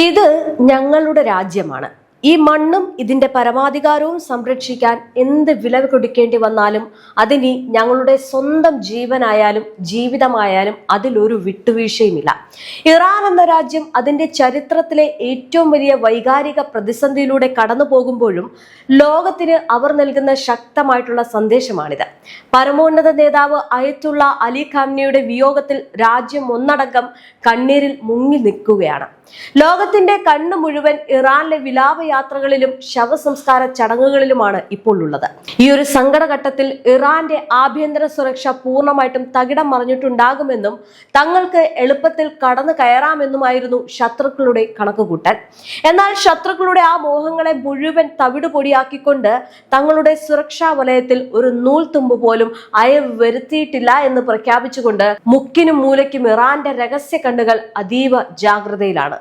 ഇത് ഞങ്ങളുടെ രാജ്യമാണ്. ഈ മണ്ണും ഇതിന്റെ പരമാധികാരവും സംരക്ഷിക്കാൻ എന്ത് വില കൊടുക്കേണ്ടി വന്നാലും അതിനി ഞങ്ങളുടെ സ്വന്തം ജീവനായാലും ജീവിതമായാലും അതിലൊരു വിട്ടുവീഴ്ചയുമില്ല. ഇറാൻ എന്ന രാജ്യം അതിന്റെ ചരിത്രത്തിലെ ഏറ്റവും വലിയ വൈകാരിക പ്രതിസന്ധിയിലൂടെ കടന്നു പോകുമ്പോഴും ലോകത്തിന് അവർ നൽകുന്ന ശക്തമായിട്ടുള്ള സന്ദേശമാണിത്. പരമോന്നത നേതാവ് അയത്തുള്ള അലി ഖാംനിയുടെ വിയോഗത്തിൽ രാജ്യം ഒന്നടങ്കം കണ്ണീരിൽ മുങ്ങി നിൽക്കുകയാണ്. ലോകത്തിന്റെ കണ്ണു മുഴുവൻ ഇറാനിലെ വിലാപയാത്രകളിലും ശവസംസ്കാര ചടങ്ങുകളിലുമാണ് ഇപ്പോൾ ഉള്ളത്. ഈ ഒരു സങ്കടഘട്ടത്തിൽ ഇറാന്റെ ആഭ്യന്തര സുരക്ഷ പൂർണ്ണമായിട്ടും തകിടം മറിഞ്ഞിട്ടുണ്ടാകുമെന്നും തങ്ങൾക്ക് എളുപ്പത്തിൽ കടന്നു കയറാമെന്നുമായിരുന്നു ശത്രുക്കളുടെ കണക്കുകൂട്ടൽ. എന്നാൽ ശത്രുക്കളുടെ ആ മോഹങ്ങളെ മുഴുവൻ തവിടുപൊടിയാക്കിക്കൊണ്ട് തങ്ങളുടെ സുരക്ഷാ വലയത്തിൽ ഒരു നൂൽ തുമ്പ് പോലും അയവ് വരുത്തിയിട്ടില്ല എന്ന് പ്രഖ്യാപിച്ചുകൊണ്ട് മുക്കിനും മൂലയ്ക്കും ഇറാന്റെ രഹസ്യ കണ്ണുകൾ അതീവ ജാഗ്രതയിലാണ്.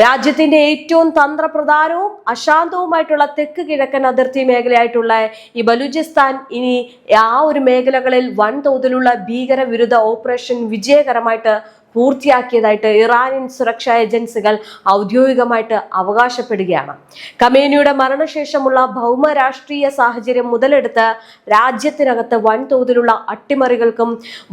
രാജ്യത്തിന്റെ ഏറ്റവും തന്ത്രപ്രധാനവും അശാന്തവുമായിട്ടുള്ള തെക്ക് കിഴക്കൻ അതിർത്തി മേഖലയായിട്ടുള്ള ഈ ബലൂചിസ്ഥാൻ ഇനി ആ ഒരു മേഖലകളിൽ വൻതോതിലുള്ള ഭീകരവിരുദ്ധ ഓപ്പറേഷൻ വിജയകരമായിട്ട് പൂർത്തിയാക്കിയതായിട്ട് ഇറാനിയൻ സുരക്ഷാ ഏജൻസികൾ ഔദ്യോഗികമായിട്ട് അവകാശപ്പെടുകയാണ്. ഖമേനിയുടെ മരണശേഷമുള്ള ഭൗമ രാഷ്ട്രീയ സാഹചര്യം മുതലെടുത്ത് രാജ്യത്തിനകത്ത് വൻതോതിലുള്ള അട്ടിമറികൾക്കും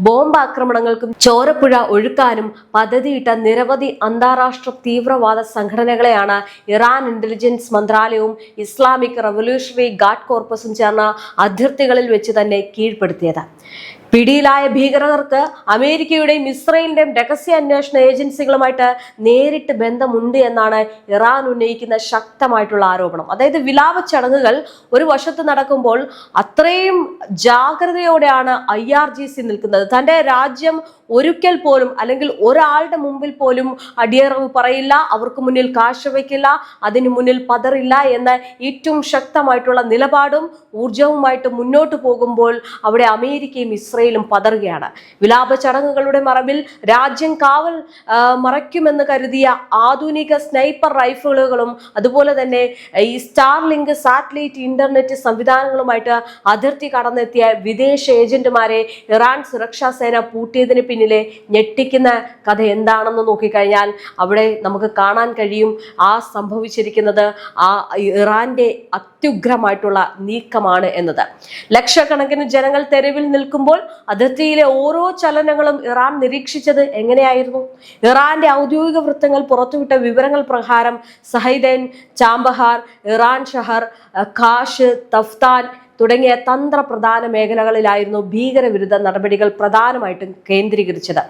ബോംബാക്രമണങ്ങൾക്കും ചോരപ്പുഴ ഒഴുക്കാനും പദ്ധതിയിട്ട നിരവധി അന്താരാഷ്ട്ര തീവ്രവാദ സംഘടനകളെയാണ് ഇറാൻ ഇന്റലിജൻസ് മന്ത്രാലയവും ഇസ്ലാമിക് റവല്യൂഷണറി ഗാർഡ് കോർപ്പസും ചേർന്ന അതിർത്തികളിൽ വെച്ച് തന്നെ കീഴ്പ്പെടുത്തിയത്. പിടിയിലായ ഭീകരർക്ക് അമേരിക്കയുടെയും ഇസ്രയേലിന്റെയും രഹസ്യ അന്വേഷണ ഏജൻസികളുമായിട്ട് നേരിട്ട് ബന്ധമുണ്ട് എന്നാണ് ഇറാൻ ഉന്നയിക്കുന്ന ശക്തമായിട്ടുള്ള ആരോപണം. അതായത് വിലാപ ചടങ്ങുകൾ ഒരു വശത്ത് നടക്കുമ്പോൾ അത്രയും ജാഗ്രതയോടെയാണ് IRGC നിൽക്കുന്നത്. തന്റെ രാജ്യം ഒരിക്കൽ പോലും അല്ലെങ്കിൽ ഒരാളുടെ മുമ്പിൽ പോലും അടിയറവ് പറയില്ല, അവർക്ക് മുന്നിൽ കാഴ്ചവെക്കില്ല, അതിന് മുന്നിൽ പതറില്ല എന്ന ഏറ്റവും ശക്തമായിട്ടുള്ള നിലപാടും ഊർജവുമായിട്ട് മുന്നോട്ട് പോകുമ്പോൾ അവിടെ അമേരിക്കയും ഇസ്രയേലും പതറുകയാണ്. വിലാപ ചടങ്ങുകളുടെ മറവിൽ രാജ്യം കാവൽ മറയ്ക്കുമെന്ന് കരുതിയ ആധുനിക സ്നൈപ്പർ റൈഫിളുകളും അതുപോലെ തന്നെ ഈ സ്റ്റാർലിങ്ക് സാറ്റലൈറ്റ് ഇന്റർനെറ്റ് സംവിധാനങ്ങളുമായിട്ട് അതിർത്തി കടന്നെത്തിയ വിദേശ ഏജന്റുമാരെ ഇറാൻ സുരക്ഷാ സേന പൂട്ടിയതിന് പിന്നിലെ ഞെട്ടിക്കുന്ന കഥ എന്താണെന്ന് നോക്കിക്കഴിഞ്ഞാൽ അവിടെ നമുക്ക് കാണാൻ കഴിയും ആ സംഭവിച്ചിരിക്കുന്നത് ആ ഇറാന്റെ അത്യുഗ്രമായിട്ടുള്ള നീക്കമാണ് എന്നത്. ലക്ഷക്കണക്കിന് ജനങ്ങൾ തെരുവിൽ നിൽക്കുമ്പോൾ അതിർത്തിയിലെ ഓരോ ചലനങ്ങളും ഇറാൻ നിരീക്ഷിച്ചത് എങ്ങനെയായിരുന്നു? ഇറാന്റെ ഔദ്യോഗിക വൃത്തങ്ങൾ പുറത്തുവിട്ട വിവരങ്ങൾ പ്രകാരം സഹൈദൻ, ചാബഹാർ, ഇറാൻ ഷഹർ, ഖാഷ്, തഫ്താൻ തുടങ്ങിയ തന്ത്രപ്രധാന മേഖലകളിലായിരുന്നു ഭീകരവിരുദ്ധ നടപടികൾ പ്രധാനമായിട്ടും കേന്ദ്രീകരിച്ചത്.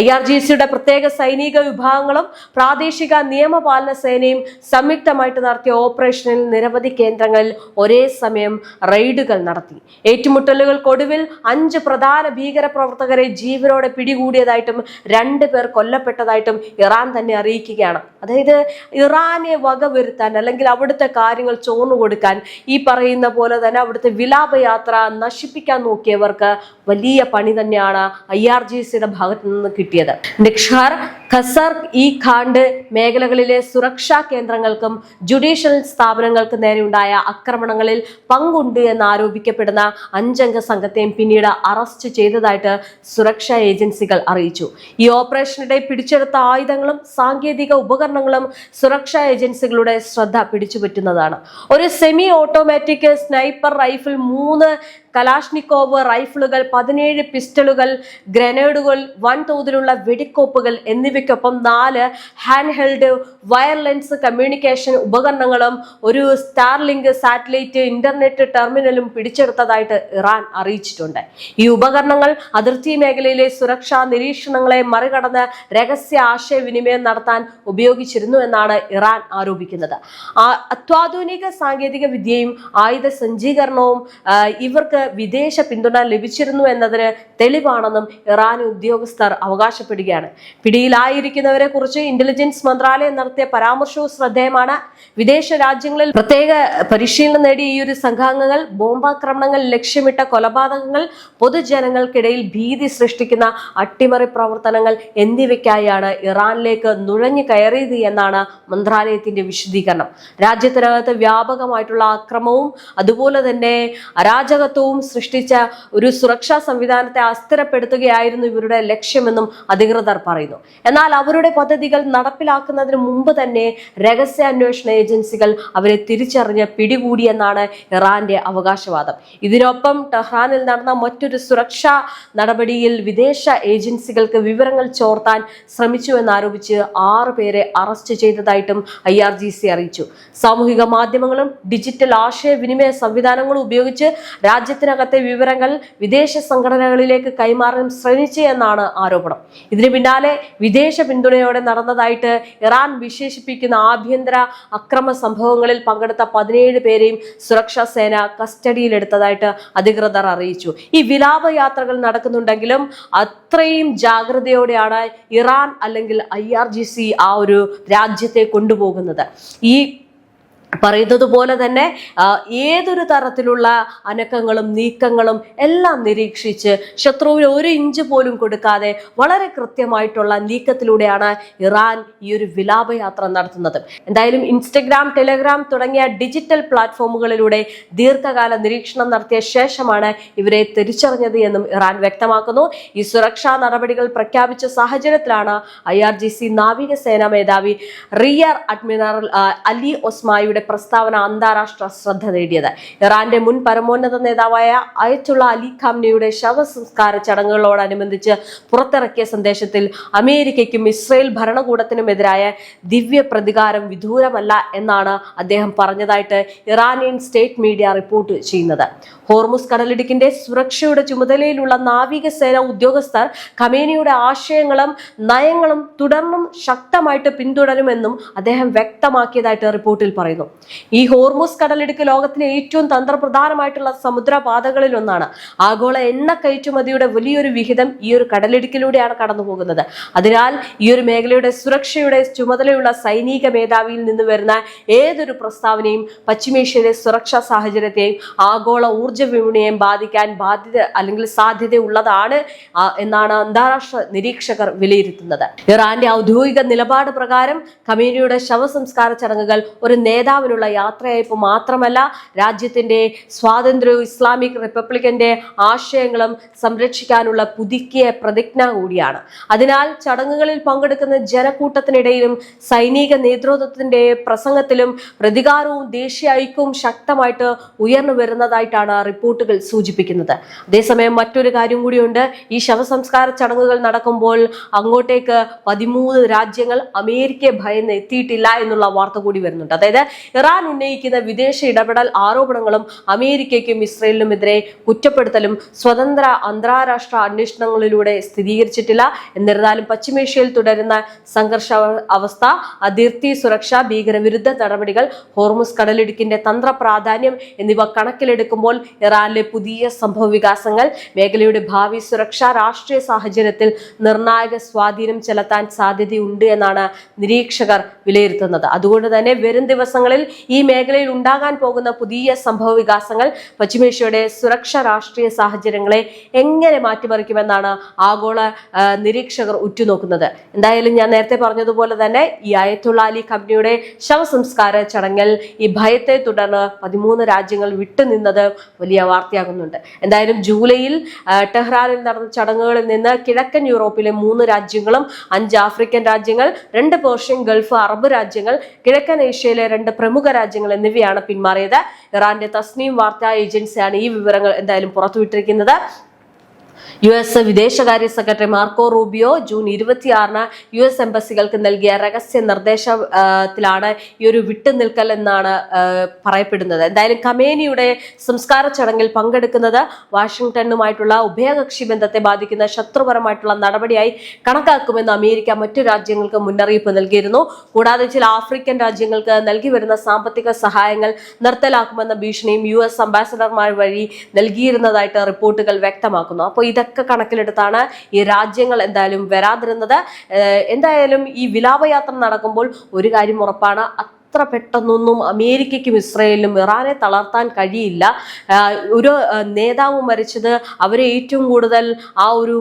IRGCയുടെ പ്രത്യേക സൈനിക വിഭാഗങ്ങളും പ്രാദേശിക നിയമപാലന സേനയും സംയുക്തമായിട്ട് നടത്തിയ ഓപ്പറേഷനിൽ നിരവധി കേന്ദ്രങ്ങളിൽ ഒരേ സമയം റെയ്ഡുകൾ നടത്തി. ഏറ്റുമുട്ടലുകൾക്കൊടുവിൽ 5 പ്രധാന ഭീകര പ്രവർത്തകരെ ജീവനോടെ പിടികൂടിയതായിട്ടും 2 പേർ കൊല്ലപ്പെട്ടതായിട്ടും ഇറാൻ തന്നെ അറിയിക്കുകയാണ്. അതായത് ഇറാനെ വകവരുത്താൻ അല്ലെങ്കിൽ അവിടുത്തെ കാര്യങ്ങൾ ചോർന്നുകൊടുക്കാൻ ഈ പറയുന്ന പോലെ തന്നെ അവിടുത്തെ വിലാപയാത്ര നശിപ്പിക്കാൻ നോക്കിയവർക്ക് വലിയ പണി തന്നെയാണ് IRGCയുടെ ഭാഗത്ത് നിന്ന് കിട്ടിയത്. നിക്ഷാർ, ഖസർ, ഈ ഖാണ്ട് മേഖലകളിലെ സുരക്ഷാ കേന്ദ്രങ്ങൾക്കും ജുഡീഷ്യൽ സ്ഥാപനങ്ങൾക്ക് നേരെയുണ്ടായ ആക്രമണങ്ങളിൽ പങ്കുണ്ട് എന്ന് ആരോപിക്കപ്പെടുന്ന 5 അംഗ സംഘത്തെയും പിന്നീട് അറസ്റ്റ് ചെയ്തതായിട്ട് സുരക്ഷാ ഏജൻസികൾ അറിയിച്ചു. ഈ ഓപ്പറേഷനിടെ പിടിച്ചെടുത്ത ആയുധങ്ങളും സാങ്കേതിക ഉപകരണങ്ങളും സുരക്ഷാ ഏജൻസികളുടെ ശ്രദ്ധ പിടിച്ചുപറ്റുന്നതാണ്. ഒരു semi automatic sniper rifle, 3 Kalashnikov റൈഫിളുകൾ, 17 പിസ്റ്റളുകൾ, ഗ്രനേഡുകൾ, വൻതോതിലുള്ള വെടിക്കോപ്പുകൾ എന്നിവയ്ക്കൊപ്പം 4 ഹാൻഡ് ഹെൽഡ് വയർലെസ് കമ്മ്യൂണിക്കേഷൻ ഉപകരണങ്ങളും ഒരു സ്റ്റാർലിങ്ക് സാറ്റലൈറ്റ് ഇന്റർനെറ്റ് ടെർമിനലും പിടിച്ചെടുത്തതായിട്ട് ഇറാൻ അറിയിച്ചിട്ടുണ്ട്. ഈ ഉപകരണങ്ങൾ അതിർത്തി മേഖലയിലെ സുരക്ഷാ നിരീക്ഷണങ്ങളെ മറികടന്ന് രഹസ്യ ആശയവിനിമയം നടത്താൻ ഉപയോഗിച്ചിരുന്നു എന്നാണ് ഇറാൻ ആരോപിക്കുന്നത്. അത്യാധുനിക സാങ്കേതിക വിദ്യയും ആയുധ സജ്ജീകരണവും ഇവർക്ക് വിദേശ പിന്തുണ ലഭിച്ചിരുന്നു എന്നതിന് തെളിവാണെന്നും ഇറാൻ ഉദ്യോഗസ്ഥർ അവകാശപ്പെടുകയാണ്. പിടിയിലായിരിക്കുന്നവരെ കുറിച്ച് ഇന്റലിജൻസ് മന്ത്രാലയം നടത്തിയ പരാമർശവും ശ്രദ്ധേയമാണ്. വിദേശ രാജ്യങ്ങളിൽ പ്രത്യേക പരിശീലനം നേടിയ ഈ ഒരു സംഘാംഗങ്ങൾ ബോംബാക്രമണങ്ങൾ ലക്ഷ്യമിട്ട കൊലപാതകങ്ങൾ, പൊതുജനങ്ങൾക്കിടയിൽ ഭീതി സൃഷ്ടിക്കുന്ന അട്ടിമറി പ്രവർത്തനങ്ങൾ എന്നിവയ്ക്കായാണ് ഇറാനിലേക്ക് നുഴഞ്ഞു കയറിയത് എന്നാണ് മന്ത്രാലയത്തിന്റെ വിശദീകരണം. രാജ്യത്തിനകത്ത് വ്യാപകമായിട്ടുള്ള അക്രമവും അതുപോലെ തന്നെ അരാജകത്വവും അനിശ്ചിതത്വവും സൃഷ്ടിച്ച ഒരു സുരക്ഷാ സംവിധാനത്തെ അസ്ഥിരപ്പെടുത്തുകയായിരുന്നു ഇവരുടെ ലക്ഷ്യമെന്നും അധികൃതർ പറയുന്നു. എന്നാൽ അവരുടെ പദ്ധതികൾ നടപ്പിലാക്കുന്നതിന് മുമ്പ് തന്നെ രഹസ്യാന്വേഷണ ഏജൻസികൾ അവരെ തിരിച്ചറിഞ്ഞ് പിടികൂടിയെന്നാണ് ഇറാന്റെ അവകാശവാദം. ഇതിനൊപ്പം ടെഹ്റാനിൽ നടന്ന മറ്റൊരു സുരക്ഷാ നടപടിയിൽ വിദേശ ഏജൻസികൾക്ക് വിവരങ്ങൾ ചോർത്താൻ ശ്രമിച്ചുവെന്നാരോപിച്ച് 6 പേരെ അറസ്റ്റ് ചെയ്തതായിട്ടും IRGC അറിയിച്ചു. സാമൂഹിക മാധ്യമങ്ങളും ഡിജിറ്റൽ ആശയവിനിമയ സംവിധാനങ്ങളും ഉപയോഗിച്ച് രാജ്യത്തിനകത്തെ വിവരങ്ങൾ വിദേശ സംഘടനകളിലേക്ക് കൈമാറാൻ ശ്രമിച്ചു എന്നാണ് ആരോപണം. ഇതിന് പിന്നാലെ വിദേശ പിന്തുണയോടെ നടന്നതായിട്ട് ഇറാൻ വിശേഷിപ്പിക്കുന്ന ആഭ്യന്തര അക്രമ സംഭവങ്ങളിൽ പങ്കെടുത്ത 17 പേരെയും സുരക്ഷാ സേന കസ്റ്റഡിയിലെടുത്തതായിട്ട് അധികൃതർ അറിയിച്ചു. ഈ വിലാപയാത്രകൾ നടക്കുന്നുണ്ടെങ്കിലും അത്രയും ജാഗ്രതയോടെയാണ് ഇറാൻ അല്ലെങ്കിൽ IRGC ആ ഒരു രാജ്യത്തെ കൊണ്ടുപോകുന്നത്. ഈ പറയുന്നത് പോലെ തന്നെ ഏതൊരു തരത്തിലുള്ള അനക്കങ്ങളും നീക്കങ്ങളും എല്ലാം നിരീക്ഷിച്ച് ശത്രുവിന് 1 ഇഞ്ച് പോലും കൊടുക്കാതെ വളരെ കൃത്യമായിട്ടുള്ള നീക്കത്തിലൂടെയാണ് ഇറാൻ ഈ ഒരു വിലാപയാത്ര നടത്തുന്നത്. എന്തായാലും ഇൻസ്റ്റഗ്രാം, ടെലഗ്രാം തുടങ്ങിയ ഡിജിറ്റൽ പ്ലാറ്റ്ഫോമുകളിലൂടെ ദീർഘകാല നിരീക്ഷണം നടത്തിയ ശേഷമാണ് ഇവരെ തിരിച്ചറിഞ്ഞത് എന്നും ഇറാൻ വ്യക്തമാക്കുന്നു. ഈ സുരക്ഷാ നടപടികൾ പ്രഖ്യാപിച്ച സാഹചര്യത്തിലാണ് IRGC നാവികസേനാ മേധാവി റിയർ അഡ്മിറൽ അലി ഒസ്മായുടെ പ്രസ്താവന അന്താരാഷ്ട്ര ശ്രദ്ധ നേടിയത്. ഇറാന്റെ മുൻ പരമോന്നത നേതാവായ അയത്തുള്ള അലി ഖാംനിയുടെ ശവസംസ്കാര ചടങ്ങുകളോടനുബന്ധിച്ച് പുറത്തിറക്കിയ സന്ദേശത്തിൽ അമേരിക്കയ്ക്കും ഇസ്രയേൽ ഭരണകൂടത്തിനുമെതിരായ ദിവ്യ പ്രതികാരം വിദൂരമല്ല എന്നാണ് അദ്ദേഹം പറഞ്ഞതായിട്ട് ഇറാനിയൻ സ്റ്റേറ്റ് മീഡിയ റിപ്പോർട്ട് ചെയ്യുന്നത്. ഹോർമുസ് കടലിടുക്കിന്റെ സുരക്ഷയുടെ ചുമതലയിലുള്ള നാവികസേന ഉദ്യോഗസ്ഥർ ഖമേനിയുടെ ആശയങ്ങളും നയങ്ങളും തുടർന്നും ശക്തമായിട്ട് പിന്തുടരുമെന്നും അദ്ദേഹം വ്യക്തമാക്കിയതായിട്ട് റിപ്പോർട്ടിൽ പറയുന്നു. ഈ ഹോർമുസ് കടലിടുക്ക് ലോകത്തിലെ ഏറ്റവും തന്ത്രപ്രധാനമായിട്ടുള്ള സമുദ്രപാതകളിൽ ഒന്നാണ്. ആഗോള എണ്ണ കയറ്റുമതിയുടെ വലിയൊരു വിഹിതം ഈ ഒരു കടലിടുക്കിലൂടെയാണ് കടന്നു പോകുന്നത്. അതിനാൽ ഈ ഒരു മേഖലയുടെ സുരക്ഷയുടെ ചുമതലയുള്ള സൈനിക മേധാവിയിൽ നിന്ന് വരുന്ന ഏതൊരു പ്രസ്താവനയും പശ്ചിമേഷ്യയിലെ സുരക്ഷാ സാഹചര്യത്തെയും ആഗോള ഊർജ്ജ വിപണിയെയും ബാധിക്കാൻ സാധ്യതയുള്ളതാണ് എന്നാണ് അന്താരാഷ്ട്ര നിരീക്ഷകർ വിലയിരുത്തുന്നത്. ഇറാന്റെ ഔദ്യോഗിക നിലപാട് പ്രകാരം ഖമേനിയുടെ ശവസംസ്കാര ചടങ്ങുകൾ ഒരു നേതാവിനുള്ള യാത്രയയപ്പ് മാത്രമല്ല, രാജ്യത്തിന്റെ സ്വാതന്ത്ര്യവും ഇസ്ലാമിക് റിപ്പബ്ലിക്കിന്റെ ആശയങ്ങളും സംരക്ഷിക്കാനുള്ള പുതുക്കിയ പ്രതിജ്ഞ കൂടിയാണ്. അതിനാൽ ചടങ്ങുകളിൽ പങ്കെടുക്കുന്ന ജനക്കൂട്ടത്തിനിടയിലും സൈനിക നേതൃത്വത്തിന്റെ പ്രസംഗത്തിലും പ്രതികാരവും ദേശീയ ഐക്യവും ശക്തമായിട്ട് ഉയർന്നു വരുന്നതായിട്ടാണ് റിപ്പോർട്ടുകൾ സൂചിപ്പിക്കുന്നത്. അതേസമയം മറ്റൊരു കാര്യം കൂടിയുണ്ട്. ഈ ശവസംസ്കാര ചടങ്ങുകൾ നടക്കുമ്പോൾ അങ്ങോട്ടേക്ക് 13 രാജ്യങ്ങൾ അമേരിക്കയെ ഭയന്ന് എത്തിയിട്ടില്ല എന്നുള്ള വാർത്ത കൂടി വരുന്നുണ്ട്. അതായത് ഇറാൻ ഉന്നയിക്കുന്ന വിദേശ ഇടപെടൽ ആരോപണങ്ങളും അമേരിക്കയ്ക്കും ഇസ്രയേലിനുമെതിരെ കുറ്റപ്പെടുത്തലും സ്വതന്ത്ര അന്താരാഷ്ട്ര അന്വേഷണങ്ങളിലൂടെ സ്ഥിരീകരിച്ചിട്ടില്ല. എന്നിരുന്നാലും പശ്ചിമേഷ്യയിൽ തുടരുന്ന സംഘർഷ അവസ്ഥ, അതിർത്തി സുരക്ഷ, ഭീകരവിരുദ്ധ നടപടികൾ, ഹോർമുസ് കടലിടുക്കിന്റെ തന്ത്ര പ്രാധാന്യം എന്നിവ കണക്കിലെടുക്കുമ്പോൾ ഇറാനിലെ പുതിയ സംഭവ വികാസങ്ങൾ മേഖലയുടെ ഭാവി സുരക്ഷാ രാഷ്ട്രീയ സാഹചര്യത്തിൽ നിർണായക സ്വാധീനം ചെലുത്താൻ സാധ്യതയുണ്ട് എന്നാണ് നിരീക്ഷകർ വിലയിരുത്തുന്നത്. അതുകൊണ്ട് തന്നെ വരും ദിവസങ്ങളിൽ ഈ മേഖലയിൽ ഉണ്ടാകാൻ പോകുന്ന പുതിയ സംഭവ വികാസങ്ങൾ പശ്ചിമേഷ്യയുടെ സുരക്ഷാ രാഷ്ട്രീയ സാഹചര്യങ്ങളെ എങ്ങനെ മാറ്റിമറിക്കുമെന്നാണ് ആഗോള നിരീക്ഷകർ ഉറ്റുനോക്കുന്നത്. എന്തായാലും ഞാൻ നേരത്തെ പറഞ്ഞതുപോലെ തന്നെ ഈ അയത്തുള്ള അലി ഖമേനിയുടെ ശവസംസ്കാര ചടങ്ങിൽ ഈ ഭയത്തെ തുടർന്ന് 13 രാജ്യങ്ങൾ വിട്ടുനിന്നത് വലിയ വാർത്തയാകുന്നുണ്ട്. എന്തായാലും ജൂലൈയിൽ ടെഹ്റാനിൽ നടന്ന ചടങ്ങുകളിൽ നിന്ന് കിഴക്കൻ യൂറോപ്പിലെ 3 രാജ്യങ്ങളും 5 ആഫ്രിക്കൻ രാജ്യങ്ങൾ, 2 പേർഷ്യൻ ഗൾഫ് അറബ് രാജ്യങ്ങൾ, കിഴക്കൻ ഏഷ്യയിലെ 2 പ്രമുഖ രാജ്യങ്ങൾ എന്നിവയാണ് പിന്മാറിയത്. ഇറാന്റെ തസ്നീം വാർത്താ ഏജൻസിയാണ് ഈ വിവരങ്ങൾ എന്തായാലും പുറത്തുവിട്ടിരിക്കുന്നത്. US വിദേശകാര്യ സെക്രട്ടറി മാർക്കോ റൂബിയോ ജൂൺ 26-ന് US എംബസികൾക്ക് നൽകിയ രഹസ്യ നിർദ്ദേശത്തിലാണ് ഈ ഒരു വിട്ടുനിൽക്കൽ എന്നാണ് പറയപ്പെടുന്നത്. എന്തായാലും ഖമേനിയുടെ സംസ്കാര ചടങ്ങിൽ പങ്കെടുക്കുന്നത് വാഷിംഗ്ടണുമായിട്ടുള്ള ഉഭയകക്ഷി ബന്ധത്തെ ബാധിക്കുന്ന ശത്രുപരമായിട്ടുള്ള നടപടിയായി കണക്കാക്കുമെന്ന് അമേരിക്ക മറ്റു രാജ്യങ്ങൾക്ക് മുന്നറിയിപ്പ് നൽകിയിരുന്നു. കൂടാതെ ചില ആഫ്രിക്കൻ രാജ്യങ്ങൾക്ക് നൽകി വരുന്ന സാമ്പത്തിക സഹായങ്ങൾ നിർത്തലാക്കുമെന്ന ഭീഷണിയും US അംബാസഡർമാർ വഴി നൽകിയിരുന്നതായിട്ട് റിപ്പോർട്ടുകൾ വ്യക്തമാക്കുന്നു. അപ്പോൾ ഇതൊക്കെ കണക്കിലെടുത്താണ് ഈ രാജ്യങ്ങൾ എന്തായാലും വരാതിരുന്നത്. എന്തായാലും ഈ വിലാപയാത്ര നടക്കുമ്പോൾ ഒരു കാര്യം ഉറപ്പാണ്, അത്ര പെട്ടെന്നൊന്നും അമേരിക്കയ്ക്കും ഇസ്രയേലിനും ഇറാനെ തളർത്താൻ കഴിയില്ല. ഒരു നേതാവ് മരിച്ചത് അവരെ ഏറ്റവും കൂടുതൽ ആ ഒരു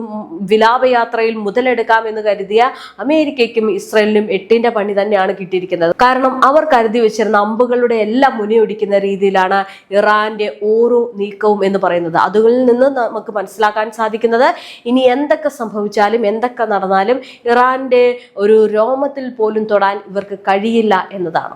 വിലാപയാത്രയിൽ മുതലെടുക്കാമെന്ന് കരുതിയ അമേരിക്കയ്ക്കും ഇസ്രയേലിനും എട്ടിന്റെ പണി തന്നെയാണ് കിട്ടിയിരിക്കുന്നത്. കാരണം അവർ കരുതി വെച്ചിരുന്ന അമ്പുകളുടെ എല്ലാം മുനയൊടിക്കുന്ന രീതിയിലാണ് ഇറാന്റെ ഓരോ നീക്കവും എന്ന് പറയുന്നത്. അതിൽ നിന്ന് നമുക്ക് മനസ്സിലാക്കാൻ സാധിക്കുന്നത് ഇനി എന്തൊക്കെ സംഭവിച്ചാലും എന്തൊക്കെ നടന്നാലും ഇറാന്റെ ഒരു രോമത്തിൽ പോലും തൊടാൻ ഇവർക്ക് കഴിയില്ല എന്നതാണ്.